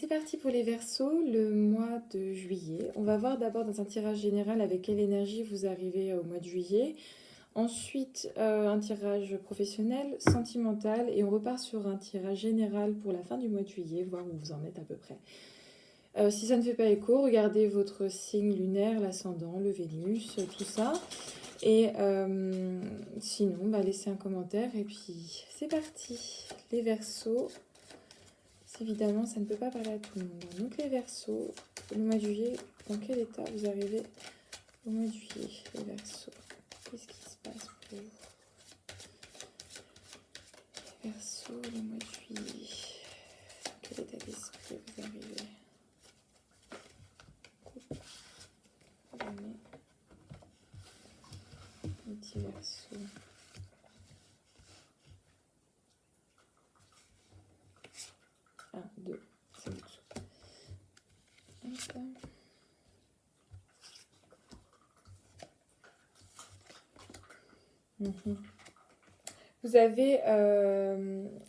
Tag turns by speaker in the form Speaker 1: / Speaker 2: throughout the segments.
Speaker 1: C'est parti pour les Verseaux, le mois de juillet. On va voir d'abord dans un tirage général avec quelle énergie vous arrivez au mois de juillet. Ensuite, un tirage professionnel, sentimental. Et on repart sur un tirage général pour la fin du mois de juillet, voir où vous en êtes à peu près. Si ça ne fait pas écho, regardez votre signe lunaire, l'ascendant, le Vénus, tout ça. Et sinon, laissez un commentaire. Et puis, c'est parti. Les Verseaux. Évidemment, ça ne peut pas parler à tout le monde. Donc les Verseaux, le mois de juillet, dans quel état vous arrivez au mois de juillet, les Verseaux? Qu'est-ce qui se passe pour vous? Les Verseaux, le mois de juillet, dans quel état d'esprit vous arrivez? Coupe, jamais. Les petits Verseaux. Un, deux, c'est le dessous. Vous avez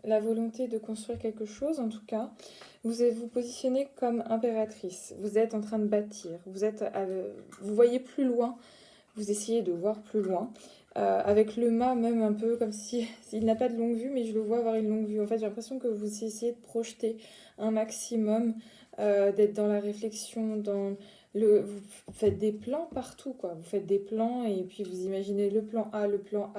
Speaker 1: la volonté de construire quelque chose, en tout cas. Vous vous positionnez comme impératrice. Vous êtes en train de bâtir. Vous voyez plus loin. Vous essayez de voir plus loin. Avec le mât, même un peu comme s'il n'a pas de longue vue, mais je le vois avoir une longue vue. En fait, j'ai l'impression que vous essayez de projeter un maximum, d'être dans la réflexion, vous faites des plans partout, quoi. Vous faites des plans et puis vous imaginez le plan A,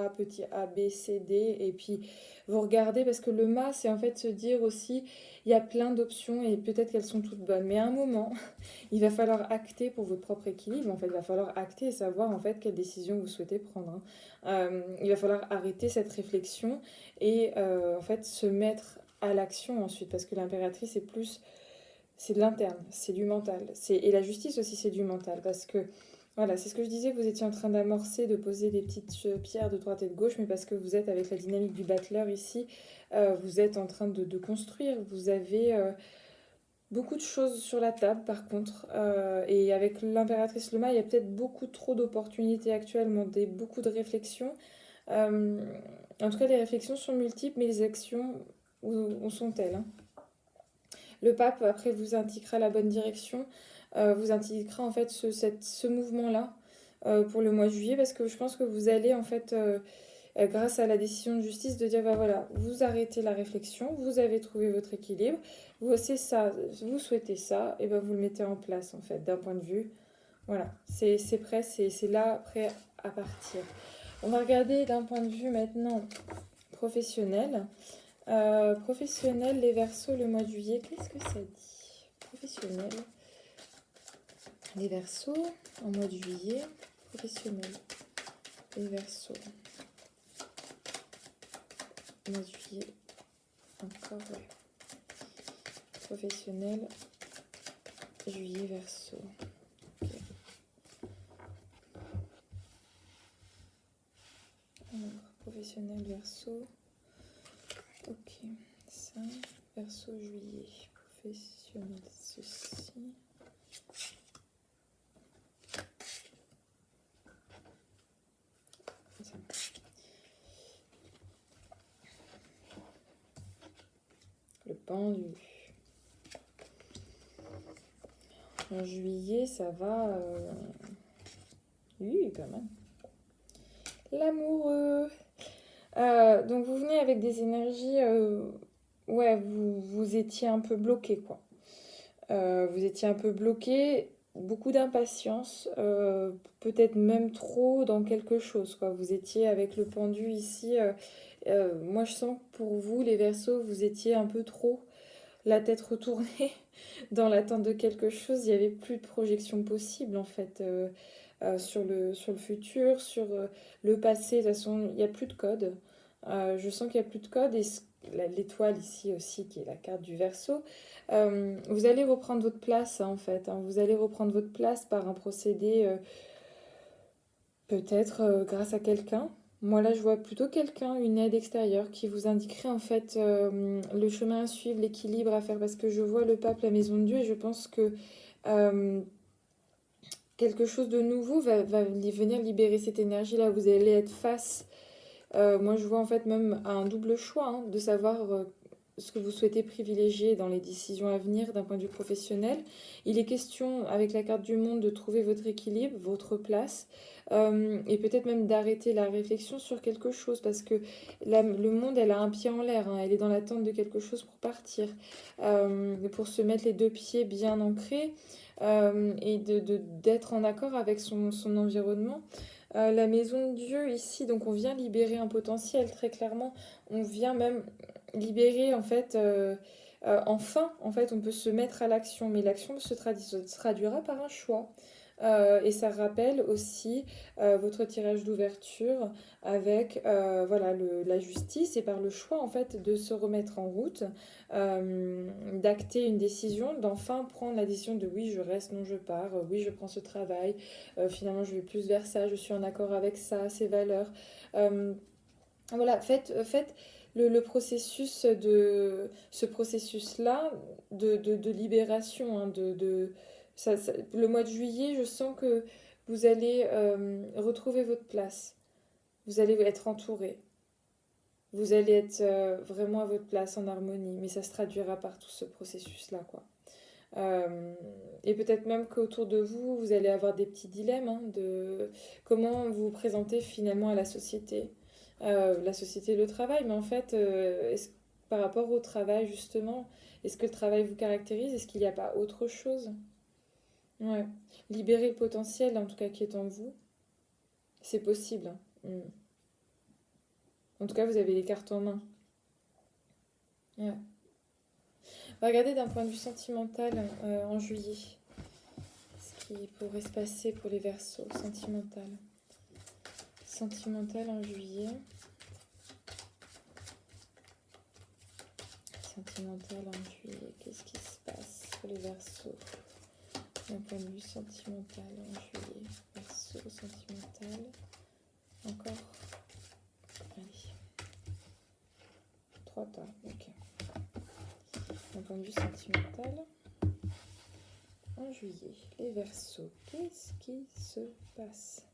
Speaker 1: petit a, B, C, D. Et puis vous regardez, parce que le mât, c'est en fait se dire aussi, il y a plein d'options et peut-être qu'elles sont toutes bonnes. Mais à un moment, il va falloir acter pour votre propre équilibre. En fait, il va falloir acter et savoir en fait quelle décision vous souhaitez prendre. Il va falloir arrêter cette réflexion et en fait se mettre à l'action ensuite, parce que l'impératrice est plus, c'est de l'interne, c'est du mental. Et la justice aussi, c'est du mental, parce que voilà, c'est ce que je disais, vous étiez en train d'amorcer, de poser des petites pierres de droite et de gauche, mais parce que vous êtes avec la dynamique du battleur ici, vous êtes en train de construire, vous avez beaucoup de choses sur la table par contre, et avec l'impératrice Lema, il y a peut-être beaucoup trop d'opportunités actuellement, beaucoup de réflexions. En tout cas, les réflexions sont multiples, mais les actions, où sont-elles, hein? Le pape, après, vous indiquera la bonne direction, vous indiquera en fait ce mouvement-là pour le mois de juillet, parce que je pense que vous allez en fait, grâce à la décision de justice, de dire, bah voilà, vous arrêtez la réflexion, vous avez trouvé votre équilibre, c'est ça, vous souhaitez ça, et ben vous le mettez en place en fait, d'un point de vue, voilà, c'est prêt, c'est là, prêt à partir. On va regarder d'un point de vue maintenant professionnel. Professionnel, les Verseaux, le mois de juillet, qu'est-ce que ça dit? Professionnel, les Verseaux, en mois de juillet, professionnel, les Verseaux, mois de juillet, encore, ouais. Professionnel, juillet, Verseau. Okay. Alors, professionnel, Verseau. Ok, ça, Verseau, juillet. Professionnel, ceci. Le pendu. En juillet, ça va... Oui, quand même. L'amoureux. Donc vous venez avec des énergies... Ouais, vous étiez un peu bloqué, quoi. Vous étiez un peu bloqué, beaucoup d'impatience, peut-être même trop dans quelque chose, quoi. Vous étiez avec le pendu ici. Moi, je sens que pour vous, les Verseaux, vous étiez un peu trop la tête retournée dans l'attente de quelque chose. Il n'y avait plus de projection possible, en fait, sur le futur, sur le passé. De toute façon, il n'y a plus de code. Je sens qu'il n'y a plus de code. Et l'étoile ici aussi, qui est la carte du Verseau, vous allez reprendre votre place, hein, en fait. Hein. Vous allez reprendre votre place par un procédé, peut-être grâce à quelqu'un. Moi, là, je vois plutôt quelqu'un, une aide extérieure, qui vous indiquerait en fait le chemin à suivre, l'équilibre à faire, parce que je vois le pape, la maison de Dieu, et je pense que euh, quelque chose de nouveau va venir libérer cette énergie-là. Vous allez être face, moi je vois en fait même à un double choix, hein, de savoir ce que vous souhaitez privilégier dans les décisions à venir d'un point de vue professionnel. Il est question, avec la carte du monde, de trouver votre équilibre, votre place, et peut-être même d'arrêter la réflexion sur quelque chose, parce que le monde, elle a un pied en l'air, hein, elle est dans l'attente de quelque chose pour partir, pour se mettre les deux pieds bien ancrés, et d'être en accord avec son environnement. La maison de Dieu ici, donc on vient libérer un potentiel, très clairement. On vient même libérer, en fait, enfin, en fait, on peut se mettre à l'action, mais l'action se traduira par un choix. Et ça rappelle aussi votre tirage d'ouverture avec voilà, la justice et par le choix en fait de se remettre en route, d'acter une décision, d'enfin prendre la décision de oui je reste, non je pars, oui je prends ce travail, finalement je vais plus vers ça, je suis en accord avec ça, ces valeurs. Euh, voilà, faites le processus ce processus-là de libération, hein, le mois de juillet, je sens que vous allez retrouver votre place. Vous allez être entouré. Vous allez être vraiment à votre place en harmonie, mais ça se traduira par tout ce processus-là, quoi. Euh, et peut-être même qu'autour de vous, vous allez avoir des petits dilemmes hein, de comment vous vous présentez finalement à la société, le travail. Mais en fait, par rapport au travail, justement, est-ce que le travail vous caractérise? Est-ce qu'il n'y a pas autre chose? Ouais. Libérer le potentiel, en tout cas, qui est en vous, c'est possible, hein. Mm. En tout cas, vous avez les cartes en main. Ouais. Regardez d'un point de vue sentimental en juillet. Ce qui pourrait se passer pour les Verseaux, sentimental. Sentimental en juillet. Sentimental en juillet. Qu'est-ce qui se passe pour les Verseaux? D'un point de vue sentimental en juillet. Verseau, sentimental. Encore. Allez. 3 tas, ok. D'un point de vue sentimental en juillet. Les Verseaux. Qu'est-ce qui se passe?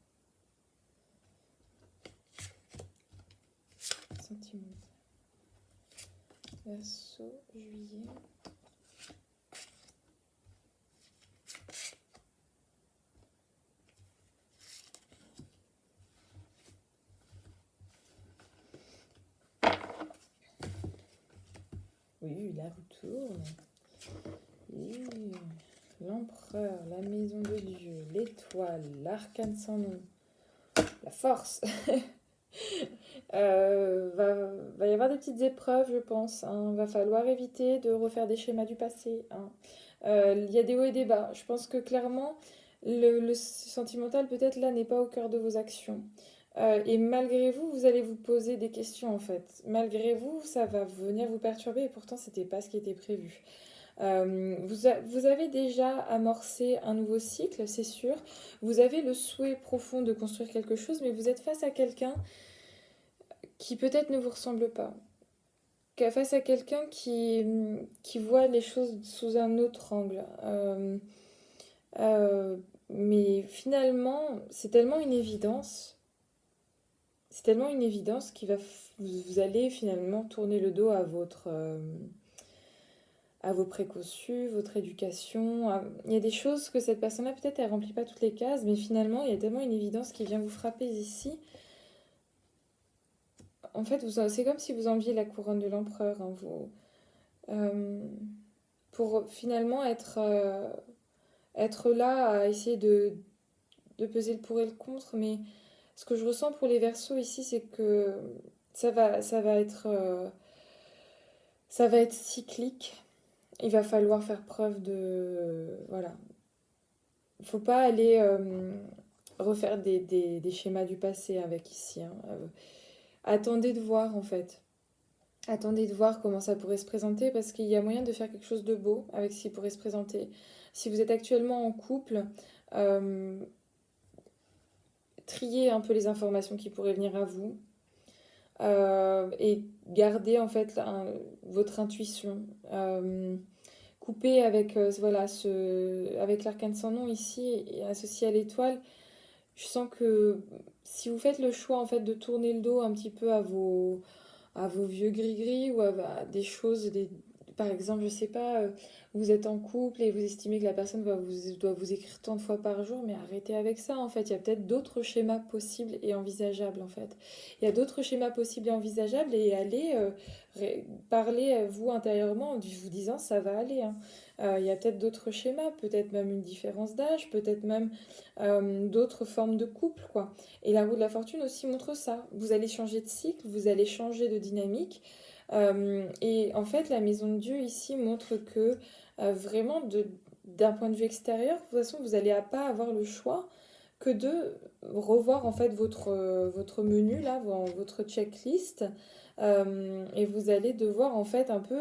Speaker 1: Sentimental. Verseau, juillet. Oui, la roue tourne. Oui, l'empereur, la maison de Dieu, l'étoile, l'arcane sans nom, la force. Va y avoir des petites épreuves, je pense, hein. Va falloir éviter de refaire des schémas du passé, hein. Il y a des hauts et des bas. Je pense que clairement, le sentimental, peut-être là, n'est pas au cœur de vos actions. Et malgré vous, vous allez vous poser des questions en fait. Malgré vous, ça va venir vous perturber et pourtant, c'était pas ce qui était prévu. Vous avez déjà amorcé un nouveau cycle, c'est sûr. Vous avez le souhait profond de construire quelque chose, mais vous êtes face à quelqu'un qui peut-être ne vous ressemble pas. Face à quelqu'un qui voit les choses sous un autre angle. Euh, mais finalement, c'est tellement une évidence. C'est tellement une évidence vous allez finalement tourner le dos à vos précautions, votre éducation. Il y a des choses que cette personne-là, peut-être, elle remplit pas toutes les cases, mais finalement, il y a tellement une évidence qui vient vous frapper ici. En fait, c'est comme si vous enviez la couronne de l'empereur, hein, euh, pour finalement être là à essayer de peser le pour et le contre. Mais ce que je ressens pour les Verseaux ici, c'est que ça va être cyclique. Il va falloir faire preuve de... Voilà. Il ne faut pas aller refaire des schémas du passé avec ici, hein. Attendez de voir en fait. Attendez de voir comment ça pourrait se présenter parce qu'il y a moyen de faire quelque chose de beau avec ce qui pourrait se présenter. Si vous êtes actuellement en couple, euh, triez un peu les informations qui pourraient venir à vous et gardez en fait votre intuition. Coupez avec voilà avec l'arcane sans nom ici et associé à l'étoile. Je sens que si vous faites le choix en fait de tourner le dos un petit peu à vos vieux gris-gris ou à des choses, par exemple, je sais pas, vous êtes en couple et vous estimez que la personne doit vous écrire tant de fois par jour, mais arrêtez avec ça en fait. Il y a peut-être d'autres schémas possibles et envisageables en fait. Il y a d'autres schémas possibles et envisageables et allez parler vous intérieurement en vous disant ça va aller, hein. Il y a peut-être d'autres schémas, peut-être même une différence d'âge, peut-être même d'autres formes de couple, quoi. Et la roue de la fortune aussi montre ça. Vous allez changer de cycle, vous allez changer de dynamique. Et en fait, la maison de Dieu ici montre que vraiment, d'un point de vue extérieur, de toute façon, vous n'allez pas avoir le choix que de revoir en fait votre menu, là, votre checklist. Et vous allez devoir en fait un peu,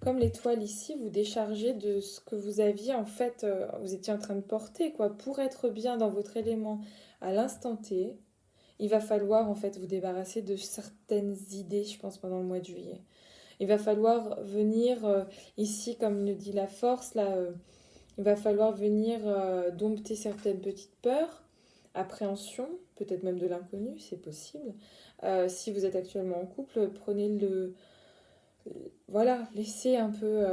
Speaker 1: comme l'étoile ici, vous décharger de ce que vous aviez en fait, vous étiez en train de porter, quoi, pour être bien dans votre élément à l'instant T. Il va falloir en fait vous débarrasser de certaines idées, je pense, pendant le mois de juillet. Il va falloir venir ici, comme le dit la force, là, il va falloir venir dompter certaines petites peurs, appréhensions, peut-être même de l'inconnu, c'est possible. Si vous êtes actuellement en couple, prenez voilà, laissez un peu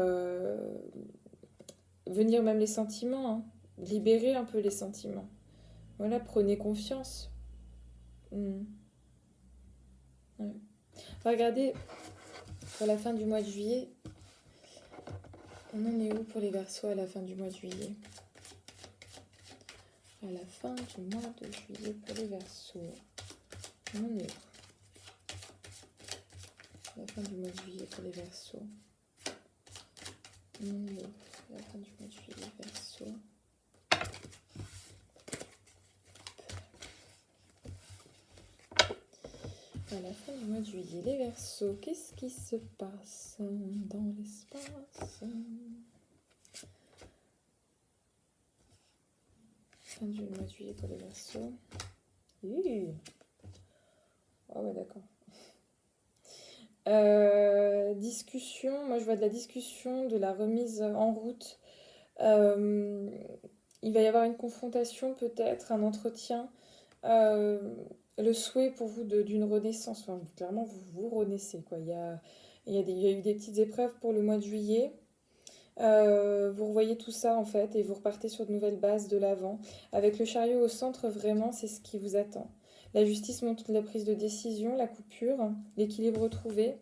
Speaker 1: venir même les sentiments, hein. Libérez un peu les sentiments. Voilà, prenez confiance. Mm. Ouais. Regardez, pour la fin du mois de juillet, on en est où pour les Verseaux à la fin du mois de juillet? À la fin du mois de juillet pour les Verseaux. On en est où? À la fin du mois de juillet pour les Verseaux. On en est où? À la fin du mois de juillet, Verseaux. À la fin du mois de juillet, les Verseaux, qu'est-ce qui se passe dans l'espace? Fin du mois de juillet pour les Verseaux. Ah ouais, d'accord. Discussion, moi je vois de la discussion, de la remise en route. Il va y avoir une confrontation peut-être, un entretien. Euh, le souhait pour vous d'une renaissance. Enfin, clairement, vous renaissez, quoi. Il y a eu des petites épreuves pour le mois de juillet. Vous revoyez tout ça en fait et vous repartez sur de nouvelles bases de l'avant. Avec le chariot au centre, vraiment, c'est ce qui vous attend. La justice montre la prise de décision, la coupure, l'équilibre retrouvé.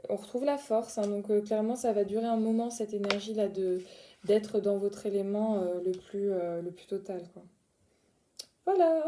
Speaker 1: On retrouve la force, hein, donc clairement, ça va durer un moment, cette énergie-là d'être dans votre élément le plus total, quoi. Voilà!